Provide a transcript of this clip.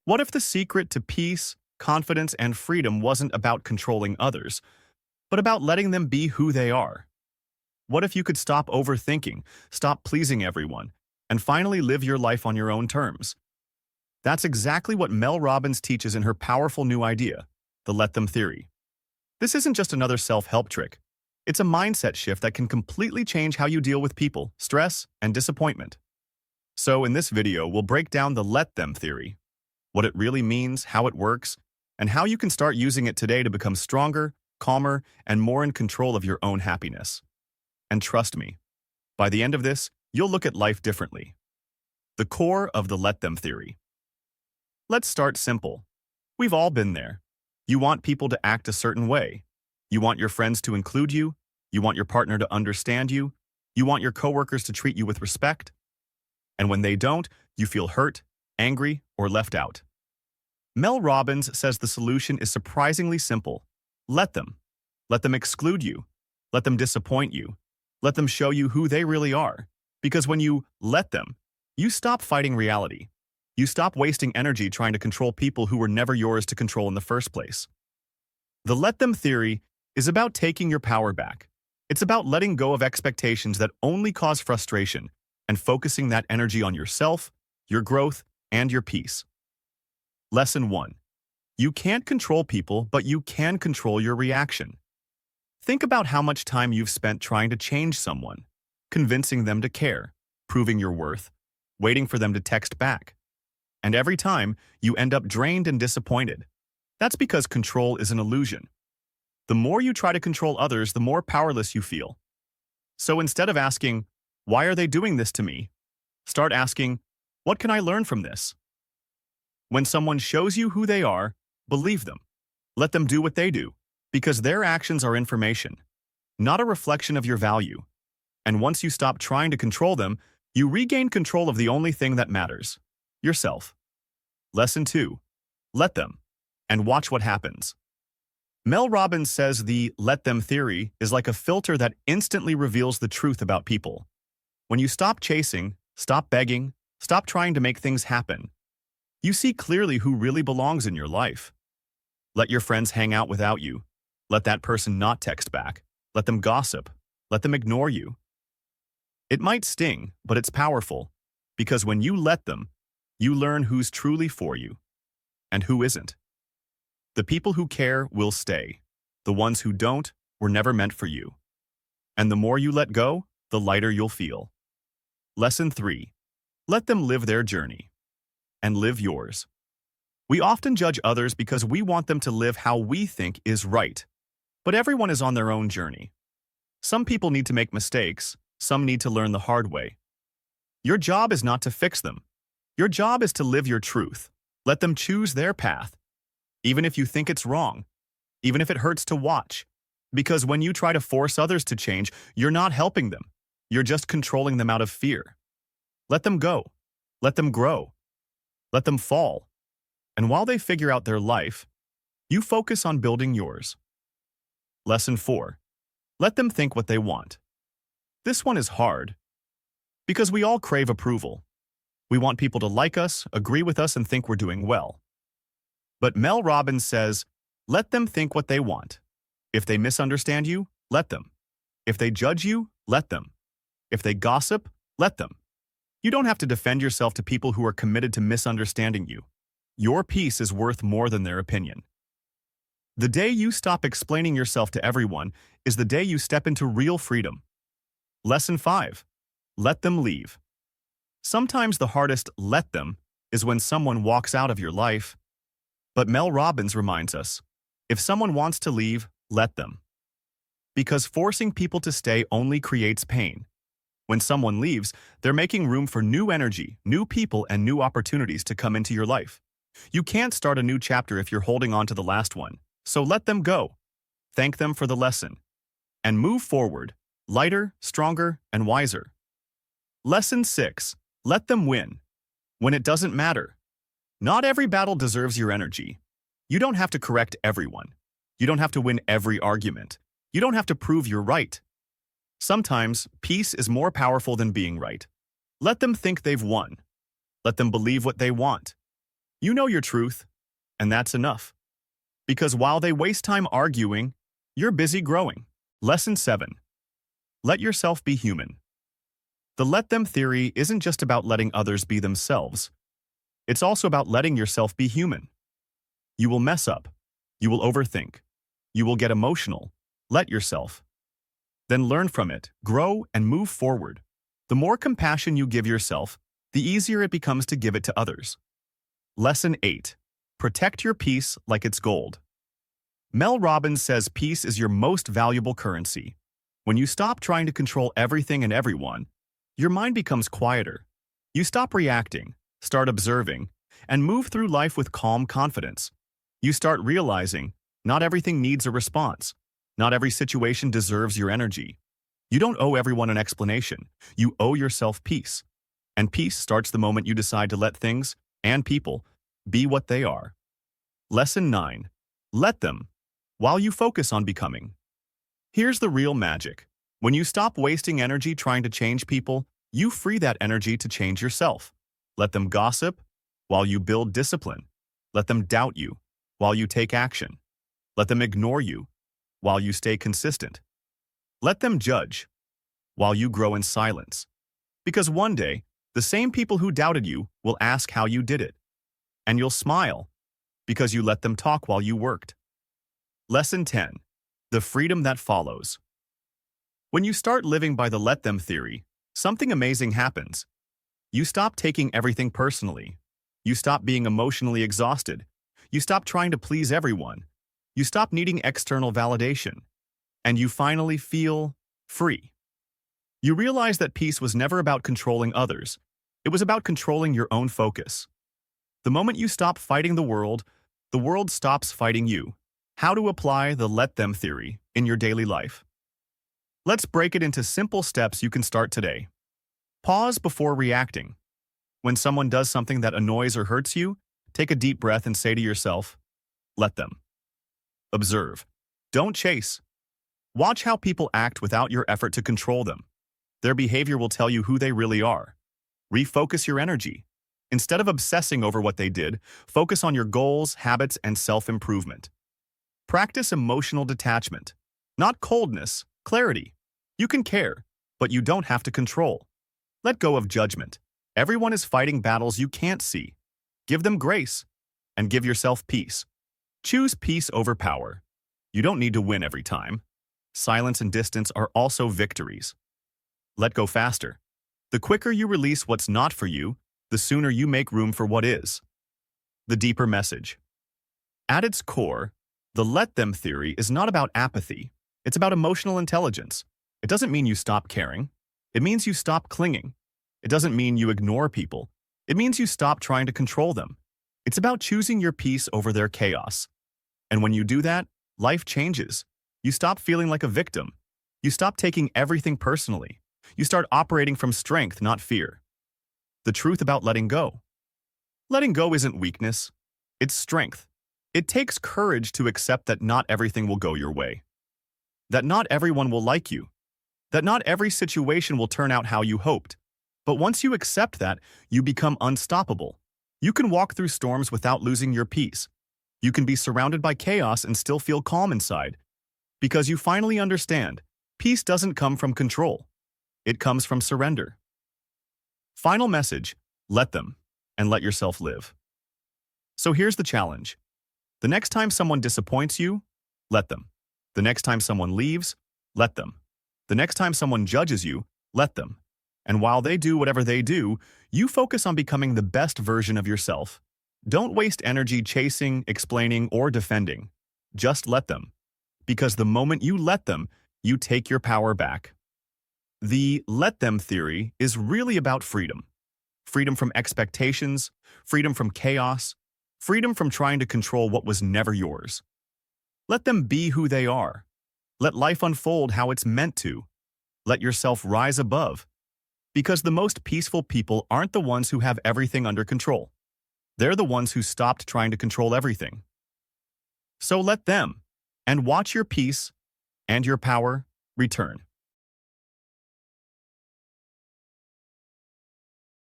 What if the secret to peace, confidence, and freedom wasn't about controlling others, but about letting them be who they are? What if you could stop overthinking, stop pleasing everyone, and finally live your life on your own terms? That's exactly what Mel Robbins teaches in her powerful new idea, the Let Them theory. This isn't just another self-help trick. It's a mindset shift that can completely change how you deal with people, stress, and disappointment. So in this video, we'll break down the Let Them theory, what it really means, how it works, and how you can start using it today to become stronger, calmer, and more in control of your own happiness. And trust me, by the end of this, you'll look at life differently. The core of the Let Them theory. Let's start simple. We've all been there. You want people to act a certain way. You want your friends to include you. You want your partner to understand you. You want your coworkers to treat you with respect. And when they don't, you feel hurt, angry, or left out. Mel Robbins says the solution is surprisingly simple. Let them. Let them exclude you. Let them disappoint you. Let them show you who they really are. Because when you let them, you stop fighting reality. You stop wasting energy trying to control people who were never yours to control in the first place. The Let Them theory is about taking your power back. It's about letting go of expectations that only cause frustration and focusing that energy on yourself, your growth, and your peace. Lesson 1. You can't control people, but you can control your reaction. Think about how much time you've spent trying to change someone, convincing them to care, proving your worth, waiting for them to text back. And every time, you end up drained and disappointed. That's because control is an illusion. The more you try to control others, the more powerless you feel. So instead of asking, "Why are they doing this to me?" start asking, "What can I learn from this?" When someone shows you who they are, believe them. Let them do what they do, because their actions are information, not a reflection of your value. And once you stop trying to control them, you regain control of the only thing that matters: yourself. Lesson 2. Let them, and watch what happens. Mel Robbins says the Let Them theory is like a filter that instantly reveals the truth about people. When you stop chasing, stop begging, stop trying to make things happen, you see clearly who really belongs in your life. Let your friends hang out without you. Let that person not text back. Let them gossip. Let them ignore you. It might sting, but it's powerful, because when you let them, you learn who's truly for you and who isn't. The people who care will stay. The ones who don't were never meant for you. And the more you let go, the lighter you'll feel. Lesson 3. Let them live their journey and live yours. We often judge others because we want them to live how we think is right. But everyone is on their own journey. Some people need to make mistakes. Some need to learn the hard way. Your job is not to fix them. Your job is to live your truth. Let them choose their path, even if you think it's wrong, even if it hurts to watch. Because when you try to force others to change, you're not helping them. You're just controlling them out of fear. Let them go. Let them grow. Let them fall. And while they figure out their life, you focus on building yours. Lesson 4. Let them think what they want. This one is hard, because we all crave approval. We want people to like us, agree with us, and think we're doing well. But Mel Robbins says, let them think what they want. If they misunderstand you, let them. If they judge you, let them. If they gossip, let them. You don't have to defend yourself to people who are committed to misunderstanding you. Your peace is worth more than their opinion. The day you stop explaining yourself to everyone is the day you step into real freedom. Lesson 5. Let them leave. Sometimes the hardest let them is when someone walks out of your life. But Mel Robbins reminds us, if someone wants to leave, let them. Because forcing people to stay only creates pain. When someone leaves, they're making room for new energy, new people, and new opportunities to come into your life. You can't start a new chapter if you're holding on to the last one. So let them go. Thank them for the lesson. And move forward, lighter, stronger, and wiser. Lesson 6. Let them win. When it doesn't matter. Not every battle deserves your energy. You don't have to correct everyone. You don't have to win every argument. You don't have to prove you're right. Sometimes, peace is more powerful than being right. Let them think they've won. Let them believe what they want. You know your truth, and that's enough. Because while they waste time arguing, you're busy growing. Lesson 7. Let yourself be human. The let them theory isn't just about letting others be themselves. It's also about letting yourself be human. You will mess up. You will overthink. You will get emotional. Let yourself. Then learn from it, grow, and move forward. The more compassion you give yourself, the easier it becomes to give it to others. Lesson 8. Protect your peace like it's gold. Mel Robbins says peace is your most valuable currency. When you stop trying to control everything and everyone, your mind becomes quieter. You stop reacting, start observing, and move through life with calm confidence. You start realizing not everything needs a response. Not every situation deserves your energy. You don't owe everyone an explanation. You owe yourself peace. And peace starts the moment you decide to let things and people be what they are. Lesson 9. Let them, while you focus on becoming. Here's the real magic. When you stop wasting energy trying to change people, you free that energy to change yourself. Let them gossip while you build discipline. Let them doubt you while you take action. Let them ignore you while you stay consistent. Let them judge while you grow in silence. Because one day, the same people who doubted you will ask how you did it. And you'll smile because you let them talk while you worked. Lesson 10. The freedom that follows. When you start living by the let them theory, something amazing happens. You stop taking everything personally. You stop being emotionally exhausted. You stop trying to please everyone. You stop needing external validation. And you finally feel free. You realize that peace was never about controlling others. It was about controlling your own focus. The moment you stop fighting the world stops fighting you. How to apply the let them theory in your daily life. Let's break it into simple steps you can start today. Pause before reacting. When someone does something that annoys or hurts you, take a deep breath and say to yourself, let them. Observe. Don't chase. Watch how people act without your effort to control them. Their behavior will tell you who they really are. Refocus your energy. Instead of obsessing over what they did, focus on your goals, habits, and self-improvement. Practice emotional detachment. Not coldness, clarity. You can care, but you don't have to control. Let go of judgment. Everyone is fighting battles you can't see. Give them grace, and give yourself peace. Choose peace over power. You don't need to win every time. Silence and distance are also victories. Let go faster. The quicker you release what's not for you, the sooner you make room for what is. The deeper message. At its core, the let them theory is not about apathy. It's about emotional intelligence. It doesn't mean you stop caring. It means you stop clinging. It doesn't mean you ignore people. It means you stop trying to control them. It's about choosing your peace over their chaos. And when you do that, life changes. You stop feeling like a victim. You stop taking everything personally. You start operating from strength, not fear. The truth about letting go. Letting go isn't weakness. It's strength. It takes courage to accept that not everything will go your way. That not everyone will like you. That not every situation will turn out how you hoped. But once you accept that, you become unstoppable. You can walk through storms without losing your peace. You can be surrounded by chaos and still feel calm inside. Because you finally understand, peace doesn't come from control. It comes from surrender. Final message, let them, and let yourself live. So here's the challenge. The next time someone disappoints you, let them. The next time someone leaves, let them. The next time someone judges you, let them. And while they do whatever they do, you focus on becoming the best version of yourself. Don't waste energy chasing, explaining, or defending. Just let them. Because the moment you let them, you take your power back. The let them theory is really about freedom. Freedom from expectations, freedom from chaos, freedom from trying to control what was never yours. Let them be who they are. Let life unfold how it's meant to. Let yourself rise above. Because the most peaceful people aren't the ones who have everything under control. They're the ones who stopped trying to control everything. So let them, and watch your peace and your power return.